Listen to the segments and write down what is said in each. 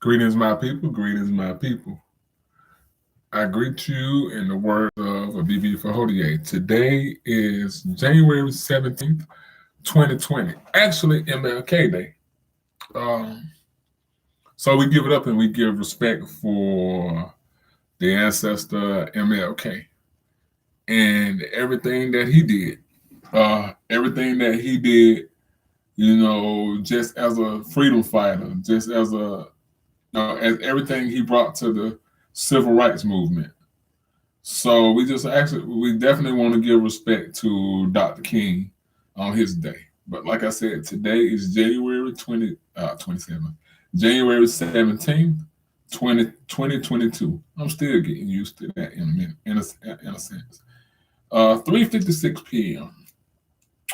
Greetings, my people. Greetings, my people. I greet you in the words of Abibi Fahodier. Today is January 17th, 2020. Actually, MLK Day. Um, so we give it up and we give respect for the ancestor MLK and everything that he did. Everything that he did, just as a freedom fighter, just as as everything he brought to the civil rights movement. So we definitely want to give respect to Dr. King on his day. But like I said, today is January 27th, January 17th, 2022. I'm still getting used to that in a minute, in a sense. 3:56 p.m.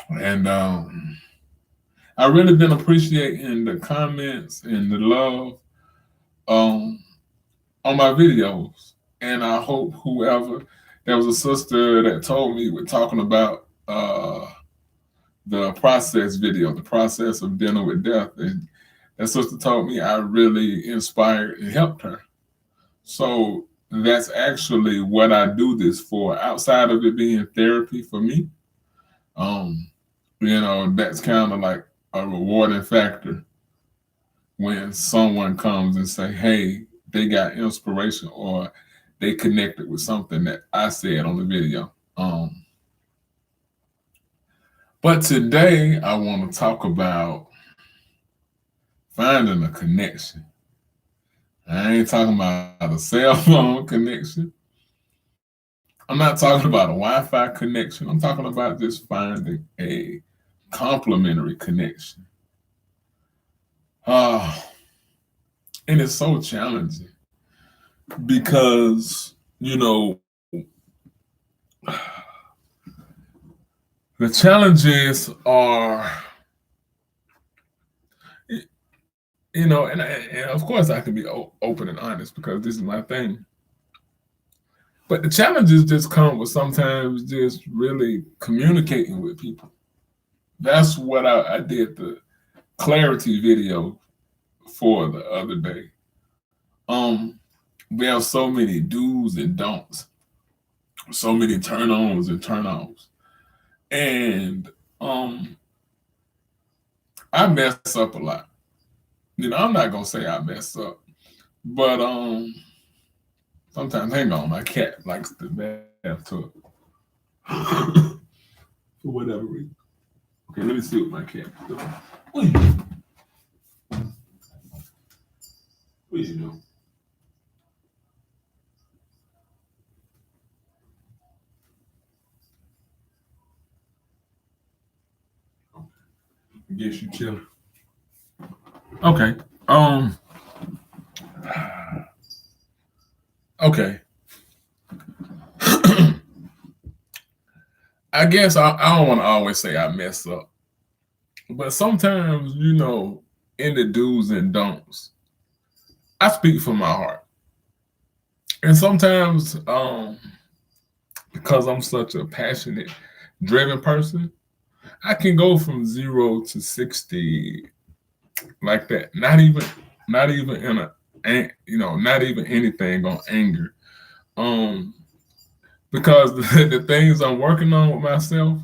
And I really been appreciating the comments and the love um, on my videos. And I hope whoever, there was a sister that told me we're talking about the process video, the process of dealing with death. And that sister told me I really inspired and helped her. So that's actually what I do this for. Outside of it being therapy for me, um, that's kind of like a rewarding factor when someone comes and say, hey, they got inspiration or they connected with something that I said on the video. But today I want to talk about finding a connection. I ain't talking about a cell phone connection. I'm not talking about a Wi-Fi connection. I'm talking about just finding a complementary connection. Uh, and it's so challenging because, the challenges are, and of course I can be open and honest because this is my thing. But the challenges just come with sometimes just really communicating with people. That's what I did the clarity video for the other day. We have so many do's and don'ts, so many turn-ons and turn-offs. And I mess up a lot. I'm not gonna say I mess up, but sometimes, hang on, my cat likes the bathtub for whatever reason. Okay, let me see what my cat is doing. What you doing? I guess you chilling. Okay. Okay. I guess I don't want to always say I mess up, but sometimes, in the do's and don'ts, I speak from my heart. And sometimes, because I'm such a passionate, driven person, I can go from 0 to 60 like that. Not even in not even anything on anger. Because the things I'm working on with myself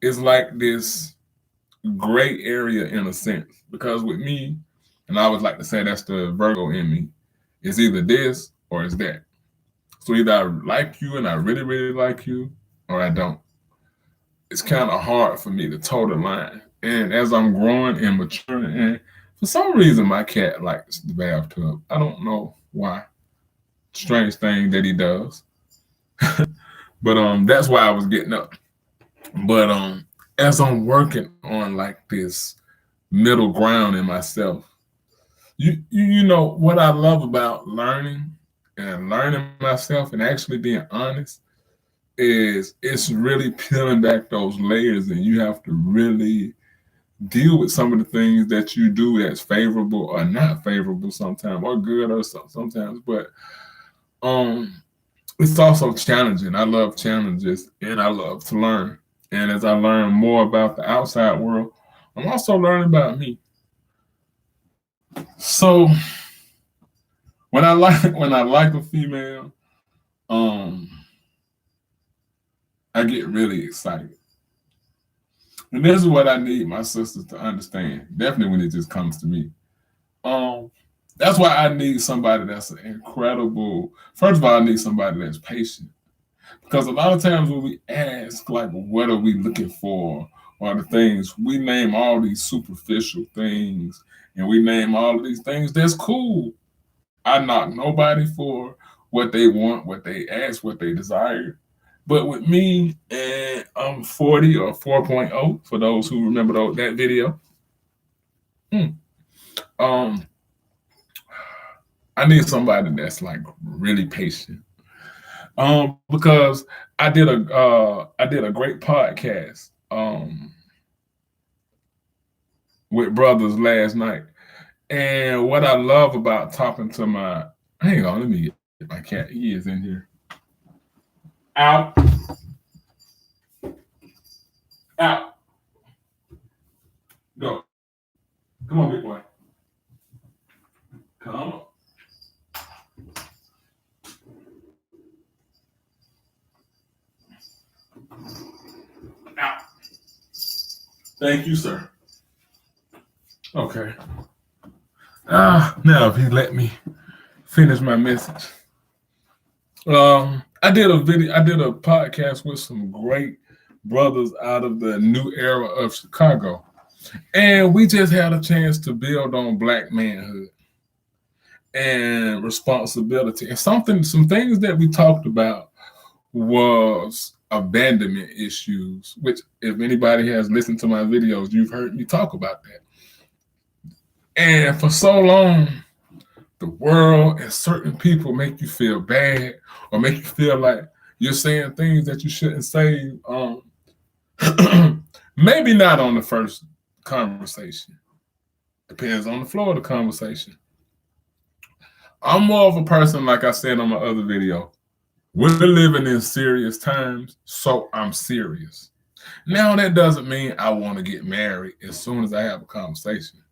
is like this gray area in a sense. Because with me, and I always like to say that's the Virgo in me, it's either this or it's that. So either I like you and I really, really like you, or I don't. It's kind of hard for me to toe the line. And as I'm growing and maturing, and for some reason my cat likes the bathtub. I don't know why. Strange thing that he does. But that's why I was getting up. But as I'm working on like this middle ground in myself, you know what I love about learning and learning myself and actually being honest is it's really peeling back those layers, and you have to really deal with some of the things that you do that's favorable or not favorable sometimes, or good or sometimes. But it's also challenging. I love challenges and I love to learn. And as I learn more about the outside world, I'm also learning about me. So when I like a female, um, I get really excited. And this is what I need my sisters to understand. Definitely when it just comes to me. Um, that's why I need somebody that's incredible. First of all, I need somebody that's patient. Because a lot of times when we ask, like, what are we looking for, or the things, we name all these superficial things, and we name all of these things. That's cool. I knock nobody for what they want, what they ask, what they desire. But with me, and I'm 40 or 4.0, for those who remember that video, hmm, um, I need somebody that's like really patient. Because I did a great podcast with brothers last night. And what I love about talking to my hang on, let me get my cat. He is in here. Out, out, go. Come on, big boy. Come on. Out. Thank you, sir. Okay. Now if he let me finish my message. I did a podcast with some great brothers out of the new era of Chicago. And we just had a chance to build on black manhood and responsibility. And some things that we talked about was abandonment issues, which if anybody has listened to my videos, you've heard me talk about that. And for so long, the world and certain people make you feel bad or make you feel like you're saying things that you shouldn't say. Maybe not on the first conversation. Depends on the flow of the conversation. I'm more of a person, like I said on my other video. We're living in serious times, so I'm serious. Now, that doesn't mean I want to get married as soon as I have a conversation,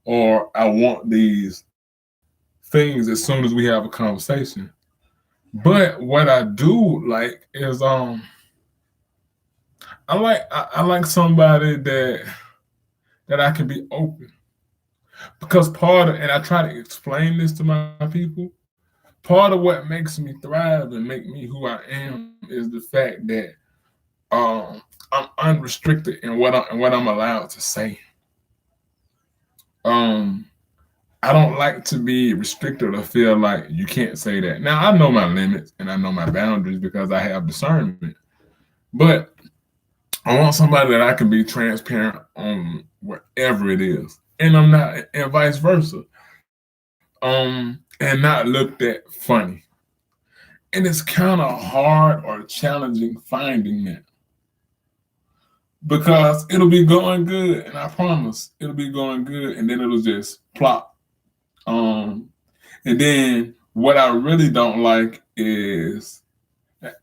or I want these things as soon as we have a conversation. But what I do like is I like somebody that I can be open. Because and I try to explain this to my people, part of what makes me thrive and make me who I am is the fact that I'm unrestricted in what I'm allowed to say. I don't like to be restricted or feel like you can't say that. Now I know my limits and I know my boundaries because I have discernment. But I want somebody that I can be transparent on whatever it is. And I'm not, and vice versa. And not looked at funny. And it's kind of hard or challenging finding that. Because it'll be going good, and I promise it'll be going good, and then it'll just plop. And then what I really don't like is,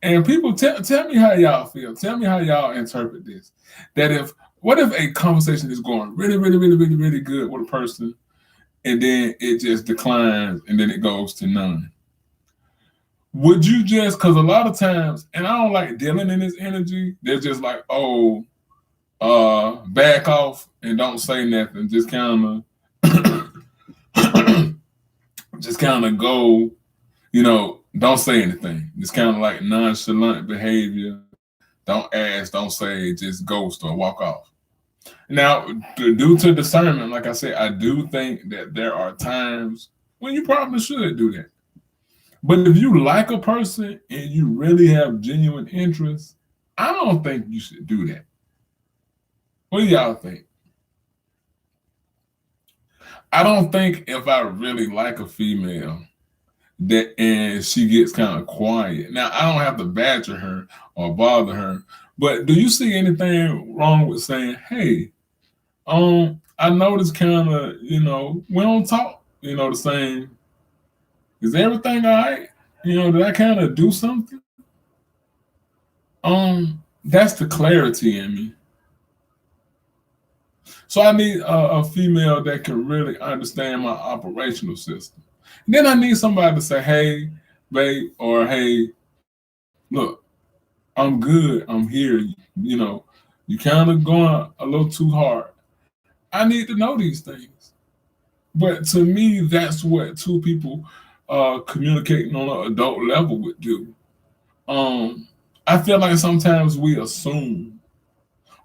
and people tell me how y'all feel. Tell me how y'all interpret this. What if a conversation is going really, really, really, really, really good with a person, and then it just declines, and then it goes to none? Would you just, because a lot of times, and I don't like dealing in this energy, they're just like, oh, back off and don't say nothing. Just kind of go, don't say anything. It's kind of like nonchalant behavior. Don't ask, don't say, just ghost or walk off. Now, due to discernment, like I said, I do think that there are times when you probably should do that. But if you like a person and you really have genuine interest, I don't think you should do that. What do y'all think? I don't think if I really like a female and she gets kind of quiet. Now, I don't have to badger her or bother her, but do you see anything wrong with saying, hey, I noticed kind of, we don't talk, the same. Is everything all right? Did I kind of do something? That's the clarity in me. So I need a female that can really understand my operational system. And then I need somebody to say, hey, babe, or hey, look, I'm good. I'm here. You know, you kind of going a little too hard. I need to know these things. But to me, that's what two people communicating on an adult level would do. Um, I feel like sometimes we assume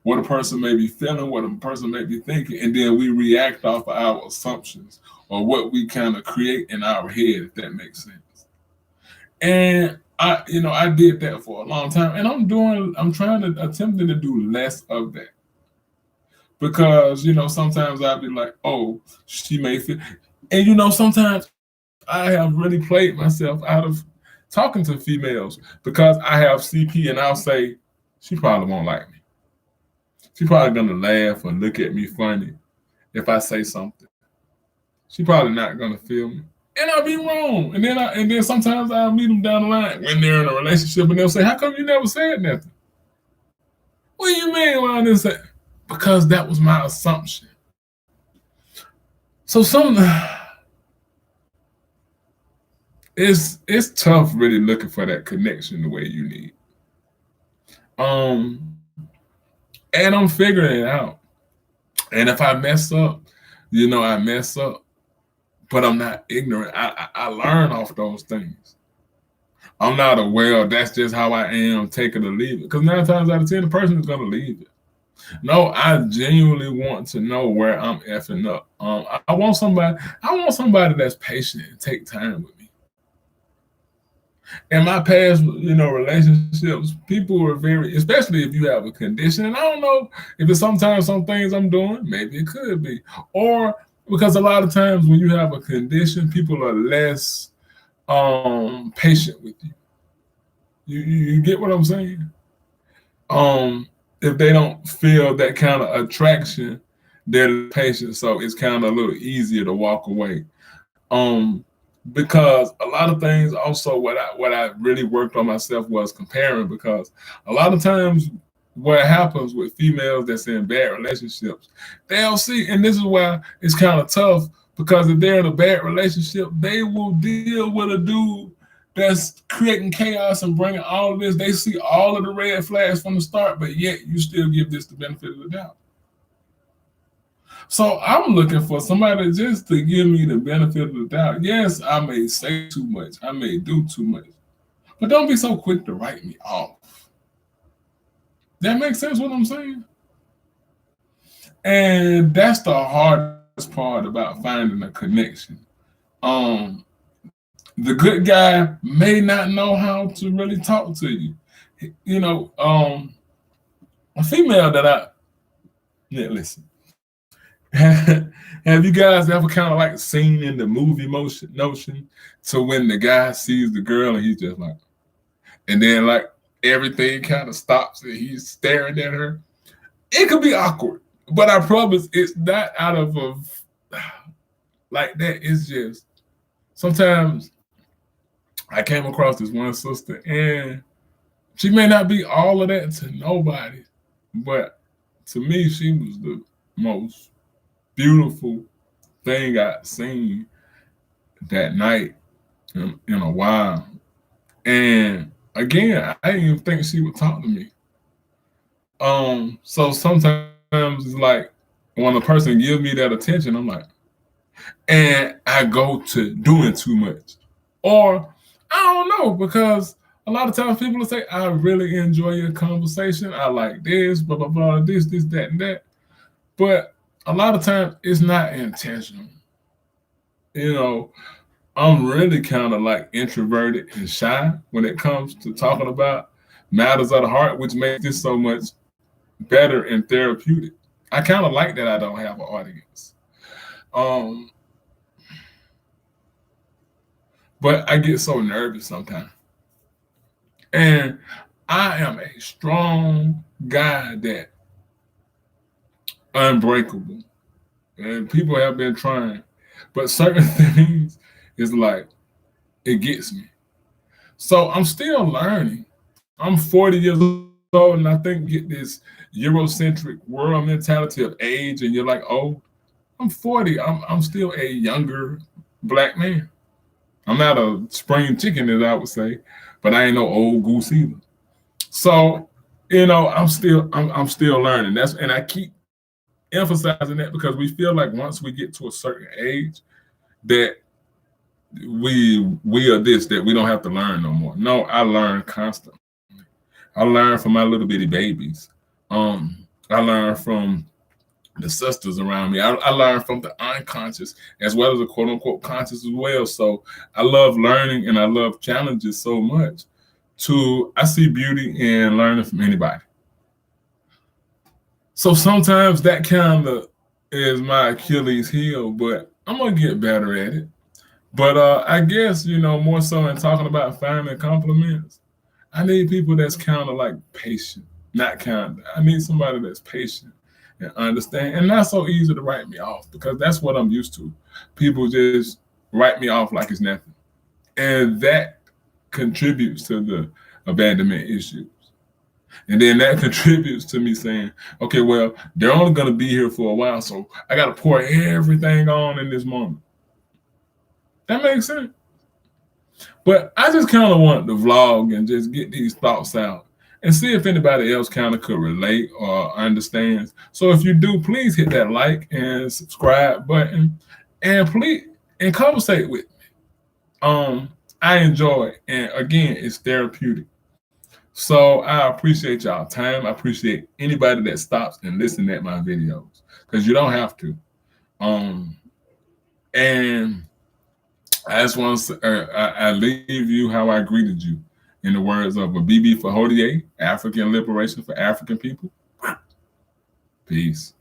what a person may be feeling, what a person may be thinking, and then we react off of our assumptions or what we kind of create in our head, if that makes sense. And I did that for a long time, and I'm trying to attempting to do less of that because sometimes I'd be like, oh, she may feel, and sometimes I have really played myself out of talking to females because I have CP, and I'll say she probably won't like me. She probably gonna laugh and look at me funny if I say something. She probably not gonna feel me. And I'll be wrong. And then sometimes I'll meet them down the line when they're in a relationship and they'll say, how come you never said nothing? What do you mean why I didn't say? Because that was my assumption. So it's tough really looking for that connection the way you need. Um and I'm figuring it out. And if I mess up, I mess up. But I'm not ignorant. I learn off those things. I'm not aware that's just how I am, take it or leave it. Because 9 times out of 10, the person is gonna leave it. No, I genuinely want to know where I'm effing up. I want somebody that's patient and take time with me. In my past, relationships, people were very, especially if you have a condition. And I don't know if it's sometimes some things I'm doing, maybe it could be. Or because a lot of times when you have a condition, people are less patient with you. You get what I'm saying? If they don't feel that kind of attraction, they're patient, so it's kind of a little easier to walk away. Um, because a lot of things also what I really worked on myself was comparing because a lot of times what happens with females that's in bad relationships, they'll see, and this is why it's kind of tough because if they're in a bad relationship, they will deal with a dude that's creating chaos and bringing all of this. They see all of the red flags from the start, but yet you still give this the benefit of the doubt. So I'm looking for somebody just to give me the benefit of the doubt. Yes, I may say too much, I may do too much, but don't be so quick to write me off. That makes sense what I'm saying? And that's the hardest part about finding a connection. Um, the good guy may not know how to really talk to you. A female that listen. Have you guys ever kind of like seen in the movie motion notion to when the guy sees the girl and he's just like, and then like everything kind of stops and he's staring at her? It could be awkward, but I promise it's not out of a like that. It's just sometimes I came across this one sister and she may not be all of that to nobody, but to me, she was the most beautiful thing I'd seen that night in a while. And again, I didn't even think she would talk to me. So sometimes it's like when a person gives me that attention, I'm like, and I go to doing too much. Or I don't know, because a lot of times people will say, I really enjoy your conversation. I like this, blah, blah, blah, this, that, and that. But a lot of times it's not intentional. You know, I'm really kind of like introverted and shy when it comes to talking about matters of the heart, which makes this so much better and therapeutic. I kind of like that I don't have an audience. Um, but I get so nervous sometimes. And I am a strong guy that unbreakable. And people have been trying. But certain things is like it gets me. So I'm still learning. I'm 40 years old and I think get this Eurocentric world mentality of age and you're like, oh, I'm 40. I'm still a younger black man. I'm not a spring chicken, as I would say, but I ain't no old goose either. So, I'm still learning. And I keep emphasizing that because we feel like once we get to a certain age that we are this, that we don't have to learn no more. No, I learn constantly. I learn from my little bitty babies. I learn from the sisters around me. I learn from the unconscious as well as the quote unquote conscious as well. So I love learning and I love challenges so much. I see beauty in learning from anybody. So sometimes that kind of is my Achilles heel, but I'm gonna get better at it. But I guess more so in talking about finding compliments, I need people that's kind of like patient, not kind. I need somebody that's patient and understand, and not so easy to write me off because that's what I'm used to. People just write me off like it's nothing, and that contributes to the abandonment issues. And then that contributes to me saying, okay, well, they're only going to be here for a while, so I got to pour everything on in this moment. That makes sense. But I just kind of want to vlog and just get these thoughts out and see if anybody else kind of could relate or understands. So if you do, please hit that like and subscribe button, and please and conversate with me. I enjoy it, and again, it's therapeutic. So I appreciate y'all time. I appreciate anybody that stops and listens at my videos because you don't have to. And I just want to I leave you how I greeted you in the words of a BB for Hodier, African liberation for African people. Peace.